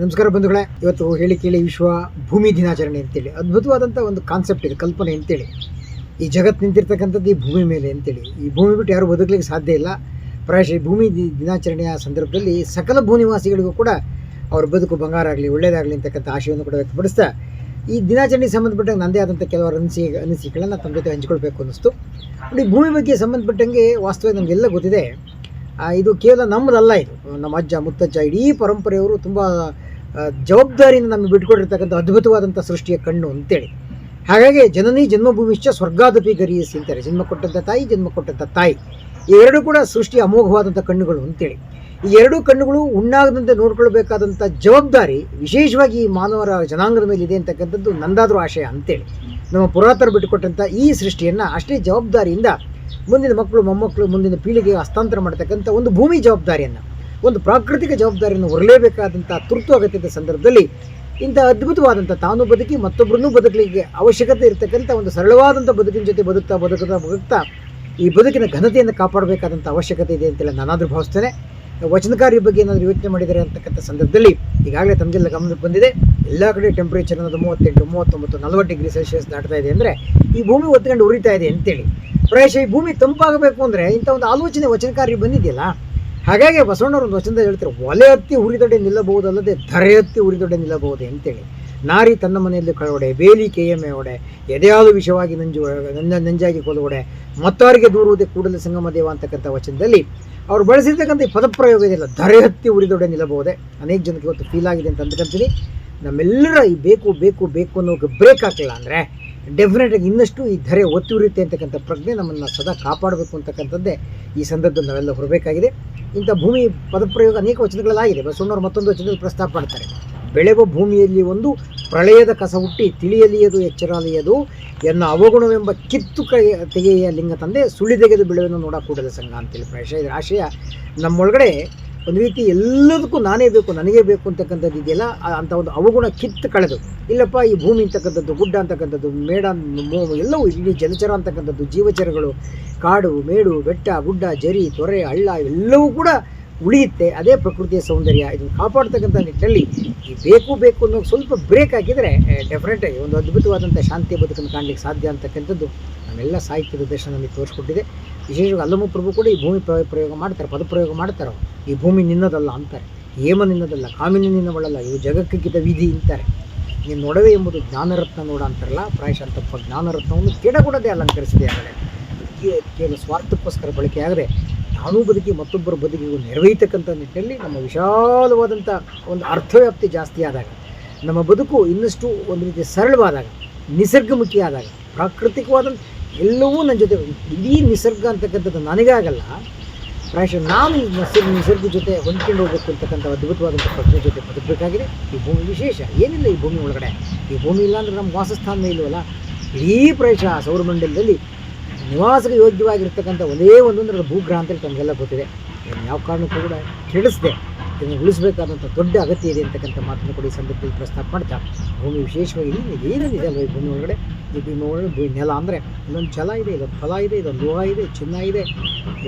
ನಮಸ್ಕಾರ ಬಂಧುಗಳೇ, ಇವತ್ತು ಹೇಳಿ ಕೇಳಿ ವಿಶ್ವ ಭೂಮಿ ದಿನಾಚರಣೆ ಅಂತೇಳಿ ಅದ್ಭುತವಾದಂಥ ಒಂದು ಕಾನ್ಸೆಪ್ಟ್ ಇದೆ, ಕಲ್ಪನೆ ಅಂತೇಳಿ. ಈ ಜಗತ್ತು ನಿಂತಿರ್ತಕ್ಕಂಥದ್ದು ಈ ಭೂಮಿ ಮೇಲೆ ಅಂತೇಳಿ. ಈ ಭೂಮಿ ಬಿಟ್ಟು ಯಾರು ಬದುಕಲಿಕ್ಕೆ ಸಾಧ್ಯ ಇಲ್ಲ. ಪ್ರಾಯಶಃ ಈ ಭೂಮಿ ದಿನಾಚರಣೆಯ ಸಂದರ್ಭದಲ್ಲಿ ಸಕಲ ಭೂನಿವಾಸಿಗಳಿಗೂ ಕೂಡ ಅವ್ರ ಬದುಕು ಬಂಗಾರ ಆಗಲಿ, ಒಳ್ಳೆಯದಾಗಲಿ ಅಂತಕ್ಕಂಥ ಆಶಯವನ್ನು ಕೂಡ ವ್ಯಕ್ತಪಡಿಸ್ತಾ ಈ ದಿನಾಚರಣೆಗೆ ಸಂಬಂಧಪಟ್ಟಂಗೆ ನಂದೇ ಆದಂಥ ಕೆಲವರು ಅನಿಸಿಕೆಗಳನ್ನು ತಮ್ಮ ಜೊತೆ ಹಂಚಿಕೊಳ್ಬೇಕು ಅನ್ನಿಸ್ತು. ಈ ಭೂಮಿ ಬಗ್ಗೆ ಸಂಬಂಧಪಟ್ಟಂಗೆ ವಾಸ್ತವವಾಗಿ ನಮಗೆಲ್ಲ ಗೊತ್ತಿದೆ. ಇದು ಕೇವಲ ನಮ್ಮದಲ್ಲ, ಇದು ನಮ್ಮ ಅಜ್ಜ ಮುತ್ತಜ್ಜ ಇಡೀ ಪರಂಪರೆಯವರು ತುಂಬ ಜವಾಬ್ದಾರಿಯಿಂದ ನಮಗೆ ಬಿಟ್ಕೊಟ್ಟಿರ್ತಕ್ಕಂಥ ಅದ್ಭುತವಾದಂಥ ಸೃಷ್ಟಿಯ ಕಣ್ಣು ಅಂತೇಳಿ. ಹಾಗಾಗಿ ಜನನಿ ಜನ್ಮಭೂಮಿಶ್ಚ ಸ್ವರ್ಗಾದಪಿ ಗರೀಯಸಿ ಅಂತಾರೆ. ಜನ್ಮ ಕೊಟ್ಟಂಥ ತಾಯಿ, ಜನ್ಮ ಕೊಟ್ಟಂಥ ತಾಯಿ, ಈ ಎರಡೂ ಕೂಡ ಸೃಷ್ಟಿಯ ಅಮೋಘವಾದಂಥ ಕಣ್ಣುಗಳು ಅಂತೇಳಿ. ಈ ಎರಡೂ ಕಣ್ಣುಗಳು ಉಣ್ಣಾಗದಂತೆ ನೋಡ್ಕೊಳ್ಬೇಕಾದಂಥ ಜವಾಬ್ದಾರಿ ವಿಶೇಷವಾಗಿ ಈ ಮಾನವರ ಜನಾಂಗದ ಮೇಲೆ ಇದೆ ಅಂತಕ್ಕಂಥದ್ದು ನಂದಾದರೂ ಆಶಯ ಅಂತೇಳಿ. ನಮ್ಮ ಪುರಾತನರು ಬಿಟ್ಟುಕೊಟ್ಟಂಥ ಈ ಸೃಷ್ಟಿಯನ್ನು ಅಷ್ಟೇ ಜವಾಬ್ದಾರಿಯಿಂದ ಮುಂದಿನ ಮಕ್ಕಳು, ಮೊಮ್ಮಕ್ಕಳು, ಮುಂದಿನ ಪೀಳಿಗೆಗೆ ಹಸ್ತಾಂತರ ಮಾಡ್ತಕ್ಕಂಥ ಒಂದು ಭೂಮಿ ಜವಾಬ್ದಾರಿಯನ್ನು, ಒಂದು ಪ್ರಾಕೃತಿಕ ಜವಾಬ್ದಾರಿಯನ್ನು ಹೊರಲೇಬೇಕಾದಂಥ ತುರ್ತು ಅಗತ್ಯದ ಸಂದರ್ಭದಲ್ಲಿ ಇಂಥ ಅದ್ಭುತವಾದಂಥ ತಾನು ಬದುಕಿ ಮತ್ತೊಬ್ಬರನ್ನೂ ಬದುಕಲಿಕ್ಕೆ ಅವಶ್ಯಕತೆ ಇರತಕ್ಕಂಥ ಒಂದು ಸರಳವಾದಂಥ ಬದುಕಿನ ಜೊತೆ ಬದುಕ್ತಾ ಈ ಬದುಕಿನ ಘನತೆಯನ್ನು ಕಾಪಾಡಬೇಕಾದಂಥ ಅವಶ್ಯಕತೆ ಇದೆ ಅಂತೆಲ್ಲ ನಾನಾದರೂ ಭಾವಿಸ್ತೇನೆ. ವಚನಕಾರಿ ಬಗ್ಗೆ ಏನಾದರೂ ಯೋಚನೆ ಮಾಡಿದ್ದಾರೆ ಅಂತಕ್ಕಂಥ ಸಂದರ್ಭದಲ್ಲಿ ಈಗಾಗಲೇ ತಮಗೆಲ್ಲ ಗಮನಕ್ಕೆ ಬಂದಿದೆ. ಎಲ್ಲ ಕಡೆ ಟೆಂಪ್ರೇಚರ್ ಅನ್ನೋದು 38, 39, 40 ಡಿಗ್ರಿ ಸೆಲ್ಸಿಯಸ್ ದಾಟ್ತಾ ಇದೆ ಅಂದರೆ ಈ ಭೂಮಿ ಒತ್ಕೊಂಡು ಉರಿತಾ ಇದೆ ಅಂತೇಳಿ. ಪ್ರಾಯಶಃ ಈ ಭೂಮಿ ತಂಪಾಗಬೇಕು ಅಂದರೆ ಇಂಥ ಒಂದು ಆಲೋಚನೆ ವಚನಕಾರಿ ಬಂದಿದೆಯಲ್ಲ. ಹಾಗಾಗಿ ಬಸವಣ್ಣವರು ಒಂದು ವಚನದಲ್ಲಿ ಹೇಳ್ತಾರೆ, ಒಲೆ ಹತ್ತಿ ಉರಿದೊಡೆ ನಿಲ್ಲಬಹುದಲ್ಲದೆ ಧರೆ ಹತ್ತಿ ಉರಿದೊಡೆ ನಿಲ್ಲಬಹುದೇ ಅಂತೇಳಿ. ನಾರಿ ತನ್ನ ಮನೆಯಲ್ಲಿ ಕಳವಡೆ, ಬೇಲಿ ಕೆಯಮೆ ಒಡೆ, ಎದೆಯಾಲು ವಿಷವಾಗಿ ನಂಜಾಗಿ ಕೊಲುವಡೆ, ಮತ್ತವರಿಗೆ ದೂರುವುದೇ ಕೂಡಲೇ ಸಂಗಮ ದೇವ ಅಂತಕ್ಕಂಥ ವಚನದಲ್ಲಿ ಅವ್ರು ಬಳಸಿರ್ತಕ್ಕಂಥ ಈ ಪದಪ್ರಯೋಗ ಇದೆಯಲ್ಲ, ಧರೆ ಹತ್ತಿ ಉರಿದೊಡೆ ನಿಲ್ಲಬಹುದೇ, ಅನೇಕ ಜನಕ್ಕೆ ಇವತ್ತು ಫೀಲ್ ಆಗಿದೆ ಅಂತ ಅಂದ್ಕೊಂತೀನಿ. ನಮ್ಮೆಲ್ಲರ ಈ ಬೇಕು ಬೇಕು ಬೇಕು ಅನ್ನೋ ಬ್ರೇಕ್ ಹಾಕಲಿಲ್ಲ ಅಂದರೆ ಡೆಫಿನೆಟಾಗಿ ಇನ್ನಷ್ಟು ಈ ಧರೆ ಒತ್ತಿ ಉರಿಯುತ್ತೆ ಅಂತಕ್ಕಂಥ ಪ್ರಜ್ಞೆ ನಮ್ಮನ್ನು ಸದಾ ಕಾಪಾಡಬೇಕು ಅಂತಕ್ಕಂಥದ್ದೇ ಈ ಸಂದರ್ಭದಲ್ಲಿ ನಾವೆಲ್ಲ ಹೊರಬೇಕಾಗಿದೆ. ಇಂಥ ಭೂಮಿ ಪದಪ್ರಯೋಗ ಅನೇಕ ವಚನಗಳಲ್ಲಾಗಿದೆ. ಬಸವಣ್ಣವರು ಮತ್ತೊಂದು ವಚನದಲ್ಲಿ ಪ್ರಸ್ತಾಪ ಮಾಡ್ತಾರೆ. ಬೆಳೆವ ಭೂಮಿಯಲ್ಲಿ ಒಂದು ಪ್ರಳಯದ ಕಸ ಹುಟ್ಟಿ ತಿಳಿಯಲಿಯದು ಎಚ್ಚರಾಲಿಯದು ಎನ್ನ ಅವಗುಣವೆಂಬ ಕಿತ್ತು ತೆಗೆಯ ಲಿಂಗ ತಂದೆ ಸುಳಿದೆಗೆದು ಬೆಳೆಯನ್ನು ನೋಡ ಕೂಡಲ ಸಂಘ ಅಂತೇಳಿ. ಪ್ರಾಯಶಃ ಇದರ ಆಶಯ ನಮ್ಮೊಳಗಡೆ ಒಂದು ರೀತಿ ಎಲ್ಲದಕ್ಕೂ ನಾನೇ ಬೇಕು, ನನಗೇ ಬೇಕು ಅಂತಕ್ಕಂಥದ್ದು ಇದೆಯಲ್ಲ, ಅಂಥ ಒಂದು ಅವಗುಣ ಕಿತ್ತು ಕಳೆದು, ಇಲ್ಲಪ್ಪ ಈ ಭೂಮಿ ಅಂತಕ್ಕಂಥದ್ದು, ಗುಡ್ಡ ಅಂತಕ್ಕಂಥದ್ದು, ಮೇಡ ಎಲ್ಲವೂ ಇಡೀ ಜಲಚರ ಅಂತಕ್ಕಂಥದ್ದು, ಜೀವಚರಗಳು, ಕಾಡು ಮೇಡು, ಬೆಟ್ಟ ಗುಡ್ಡ, ಜರಿ ತೊರೆ ಹಳ್ಳ ಎಲ್ಲವೂ ಕೂಡ ಉಳಿಯುತ್ತೆ. ಅದೇ ಪ್ರಕೃತಿಯ ಸೌಂದರ್ಯ. ಇದನ್ನು ಕಾಪಾಡ್ತಕ್ಕಂಥ ನಿಟ್ಟಿನಲ್ಲಿ ಈ ಬೇಕು ಬೇಕು ಅನ್ನೋ ಸ್ವಲ್ಪ ಬ್ರೇಕ್ ಹಾಕಿದರೆ ಡೆಫಿನೆಟಾಗಿ ಒಂದು ಅದ್ಭುತವಾದಂಥ ಶಾಂತಿಯ ಬದುಕನ್ನು ಕಾಣಲಿಕ್ಕೆ ಸಾಧ್ಯ ಅಂತಕ್ಕಂಥದ್ದು ನಮ್ಮೆಲ್ಲ ಸಾಹಿತ್ಯದ ದರ್ಶನ ನಮಗೆ ತೋರಿಸ್ಕೊಟ್ಟಿದೆ. ವಿಶೇಷವಾಗಿ ಅಲ್ಲಮ ಪ್ರಭು ಕೂಡ ಈ ಭೂಮಿ ಪ್ರಯೋಗ ಮಾಡ್ತಾರೆ, ಪದಪ್ರಯೋಗ ಮಾಡ್ತಾರೆ. ಈ ಭೂಮಿ ನಿನ್ನದಲ್ಲ ಅಂತಾರೆ, ಹೇಮ ನಿನ್ನದಲ್ಲ, ಕಾಮಿನಿ ನಿನ್ನವಳಲ್ಲ, ಇದು ಜಗಕ್ಕಿದ್ದ ವಿಧಿ ಅಂತಾರೆ. ನೀನು ನೋಡವೇ ಎಂಬುದು ಜ್ಞಾನರತ್ನ ನೋಡ ಅಂತಾರಲ್ಲ. ಪ್ರಾಯಶಃ ತಪ್ಪ ಜ್ಞಾನರತ್ನವನ್ನು ಕೆಡಗೊಡದೆ ಅಲಂಕರಿಸಿದೆ. ಆಗಲೇ ಕೇವಲ ಸ್ವಾರ್ಥಕ್ಕೋಸ್ಕರ ಬಳಕೆ ಆದರೆ ತಾನೂ ಬದುಕಿ ಮತ್ತೊಬ್ಬರ ಬದುಕಿಗೂ ನೆರವೇರ್ತಕ್ಕಂಥ ನಿಟ್ಟಿನಲ್ಲಿ ನಮ್ಮ ವಿಶಾಲವಾದಂಥ ಒಂದು ಅರ್ಥವ್ಯಾಪ್ತಿ ಜಾಸ್ತಿ ಆದಾಗ, ನಮ್ಮ ಬದುಕು ಇನ್ನಷ್ಟು ಒಂದು ರೀತಿ ಸರಳವಾದಾಗ, ನಿಸರ್ಗಮುಖಿ ಆದಾಗ, ಪ್ರಾಕೃತಿಕವಾದಂಥ ಎಲ್ಲವೂ ನನ್ನ ಜೊತೆ ಇಡೀ ನಿಸರ್ಗ ಅಂತಕ್ಕಂಥದ್ದು ನನಗಾಗಲ್ಲ. ಪ್ರಾಯಶಃ ನಾನು ನಿಸರ್ಗ ಜೊತೆ ಹೊಂದ್ಕೊಂಡು ಹೋಗಬೇಕು ಅಂತಕ್ಕಂಥ ಅದ್ಭುತವಾದಂಥ ಪ್ರಜ್ಞೆ ಜೊತೆ ಬದುಕಬೇಕಾಗಿದೆ. ಈ ಭೂಮಿ ವಿಶೇಷ ಏನಿಲ್ಲ. ಈ ಭೂಮಿ ಒಳಗಡೆ ಈ ಭೂಮಿ ಇಲ್ಲ ಅಂದರೆ ನಮ್ಮ ವಾಸಸ್ಥಾನ ಇಲ್ಲವಲ್ಲ. ಇಡೀ ಪ್ರಾಯಶಃ ಸೌರಮಂಡಲದಲ್ಲಿ ನಿವಾಸಕ್ಕೆ ಯೋಗ್ಯವಾಗಿರ್ತಕ್ಕಂಥ ಒಂದೇ ಒಂದು ಅಂದರೆ ಭೂಗ್ರಹ ಅಂತೇಳಿ ತಮಗೆಲ್ಲ ಗೊತ್ತಿದೆ. ಇದನ್ನು ಯಾವ ಕಾರಣಕ್ಕೂ ಕೂಡ ಕೆಡಿಸದೆ ಇದನ್ನು ಉಳಿಸಬೇಕಾದಂಥ ದೊಡ್ಡ ಅಗತ್ಯ ಇದೆ ಅಂತಕ್ಕಂಥ ಮಾತನ್ನು ಕೂಡ ಈ ಸಂದರ್ಭದಲ್ಲಿ ಪ್ರಸ್ತಾಪ ಮಾಡ್ತಾ, ಭೂಮಿ ವಿಶೇಷವಾಗಿ ಏನೇನಿದೆ ಅಲ್ವ ಈ ಭೂಮಿ ಒಳಗಡೆ. ಈ ಭೂಮಿ ಒಳಗಡೆ ನೆಲ ಅಂದರೆ ಇಲ್ಲೊಂದು ಛಲ ಇದೆ, ಇದೊಂದು ಫಲ ಇದೆ, ಇದೊಂದು ಲೋಹ ಇದೆ, ಚಿನ್ನ ಇದೆ,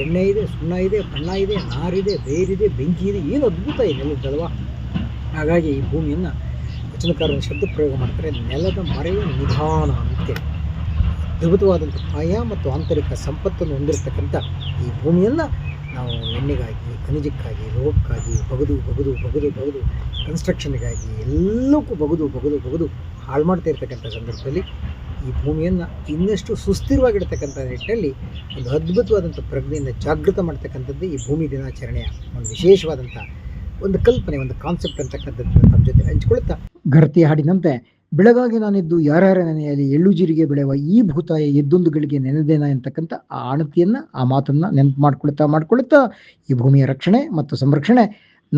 ಎಣ್ಣೆ ಇದೆ, ಸುಣ್ಣ ಇದೆ, ಬಣ್ಣ ಇದೆ, ನಾರಿದೆ, ಬೇರಿದೆ, ಬೆಂಕಿ ಇದೆ. ಏನು ಅದ್ಭುತ ಈ ನೆಲದಲ್ವ. ಹಾಗಾಗಿ ಈ ಭೂಮಿಯನ್ನು ವಚನಕಾರನ ಶಬ್ದ ಪ್ರಯೋಗ ಮಾಡ್ತಾರೆ, ನೆಲದ ಮರೆಯ ನಿಧಾನ ಅಂತೇಳಿ. ಅದ್ಭುತವಾದಂಥ ಬಾಹ್ಯ ಮತ್ತು ಆಂತರಿಕ ಸಂಪತ್ತನ್ನು ಹೊಂದಿರತಕ್ಕಂಥ ಈ ಭೂಮಿಯನ್ನು ನಾವು ಎಣ್ಣೆಗಾಗಿ, ಖನಿಜಕ್ಕಾಗಿ, ಲೋಹಕ್ಕಾಗಿ ಬಗದು ಬಗದು ಬಗದು ಬಗದು ಕನ್ಸ್ಟ್ರಕ್ಷನ್ಗಾಗಿ ಎಲ್ಲಕ್ಕೂ ಬಗದು ಹಾಳು ಮಾಡ್ತಾ ಇರ್ತಕ್ಕಂಥ ಸಂದರ್ಭದಲ್ಲಿ ಈ ಭೂಮಿಯನ್ನು ಇನ್ನಷ್ಟು ಸುಸ್ಥಿರವಾಗಿರ್ತಕ್ಕಂಥ ನಿಟ್ಟಿನಲ್ಲಿ ಒಂದು ಅದ್ಭುತವಾದಂಥ ಪ್ರಜ್ಞೆಯಿಂದ ಜಾಗೃತ ಮಾಡ್ತಕ್ಕಂಥದ್ದು ಈ ಭೂಮಿ ದಿನಾಚರಣೆಯ ಒಂದು ವಿಶೇಷವಾದಂಥ ಒಂದು ಕಲ್ಪನೆ, ಒಂದು ಕಾನ್ಸೆಪ್ಟ್ ಅಂತಕ್ಕಂಥದ್ದು ನಮ್ಮ ಜೊತೆ ಹಂಚಿಕೊಳ್ಳುತ್ತಾ, ಗರ್ತಿ ಹಾಡಿನಂತೆ ಬೆಳಗಾಗಿ ನಾನಿದ್ದು ಯಾರ್ಯಾರ ನೆನೆಯಲ್ಲಿ ಎಳ್ಳು ಜೀರಿಗೆ ಬೆಳೆಯುವ ಈ ಭೂತಾಯ ಎದ್ದೊಂದು ಗಳಿಗೆ ನೆನೆದೇನ ಅಂತಕ್ಕಂಥ ಆ ಆಣತಿಯನ್ನು, ಆ ಮಾತನ್ನು ನೆನಪು ಮಾಡ್ಕೊಳ್ತಾ ಈ ಭೂಮಿಯ ರಕ್ಷಣೆ ಮತ್ತು ಸಂರಕ್ಷಣೆ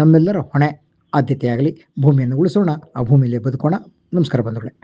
ನಮ್ಮೆಲ್ಲರ ಹೊಣೆ. ಆದ್ಯತೆಯಾಗಲಿ. ಭೂಮಿಯನ್ನು ಉಳಿಸೋಣ, ಆ ಭೂಮಿಯಲ್ಲಿ ಬದುಕೋಣ. ನಮಸ್ಕಾರ ಬಂಧುಗಳೇ.